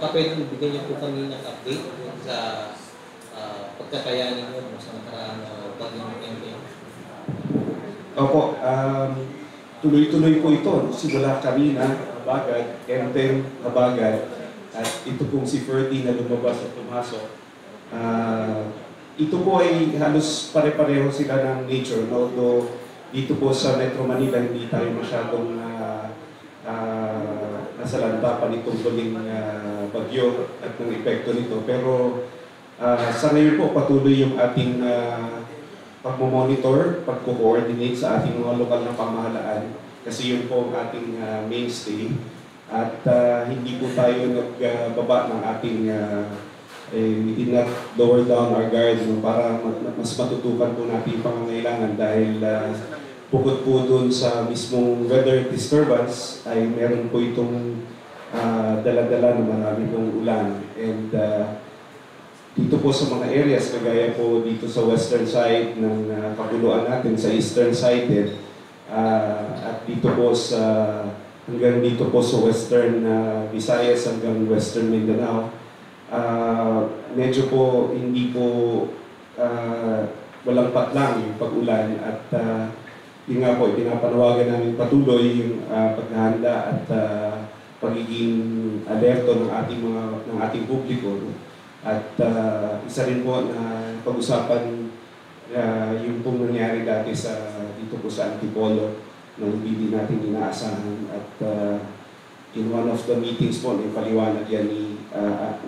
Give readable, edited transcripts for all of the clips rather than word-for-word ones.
Baka pwede bigyan niyo po kami ng update sa pagkakayanin niyo sa nakaraang pag-campaign. Opo, tuloy-tuloy po ito. Simula kanina, Habagat, Enten, Habagat, at ito pong si Ferdy na lumabas at pumasok. Ito po ay halos pare-pareho sila ng nature. Although dito po sa Metro Manila, hindi tayo masyadong nasalanta pa nitong huling bagyo at ng epekto nito. Pero sa ngayon po, patuloy yung ating pagmomonitor, pagko-coordinate sa ating mga lokal na pamahalaan. Kasi yun po ang ating mainstay. At hindi po tayo nagbaba ng ating, we did not lower down our guard para mas matutukan po natin yung pangangailangan dahil bukod po dun sa mismong weather disturbance ay meron po itong dala-dala na marami pong ulan. And dito po sa mga areas, kagaya po dito sa western side ng kapuluan natin, sa eastern side din, at dito po sa hanggang dito po sa western Visayas hanggang western Mindanao, medyo po hindi po walang patlang yung pag-ulan at yun nga po, pinapanawagan namin patuloy yung paghahanda at pagiging alerto ng ating publiko. At isa rin po na pag-usapan yung pong nangyari dati dito po sa Antipolo na hindi natin inaasahan. At in one of the meetings po, ipaliwanag yan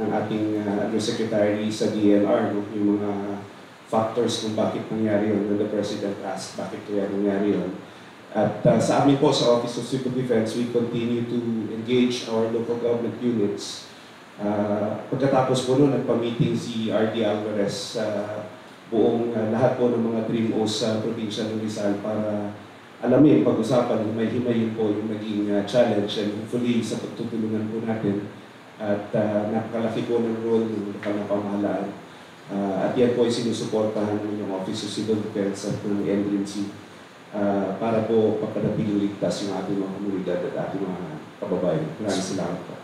ng ating Undersecretary sa DNR, yung mga factors kung bakit nangyari yun, when the President asked bakit kaya nangyari yun. At sa amin po sa Office of Civil Defense, we continue to engage our local government units. Pagkatapos po noon, nagpa-meeting si R.D. Alvarez sa buong lahat po ng mga DRIMOs sa probinsya ng Rizal para alamin, pag-usapan, himay-himayin po yung naging challenge and hopefully sa pagtutulungan po natin at napakalaki po ng role ng lokal na pamahalaan. At yan po ay sinusuportahan ng Office of Civil Defense at ng NDNC para po papanatiling ligtas yung ating mga komunidad at ating mga kababayan. Maraming salamat po.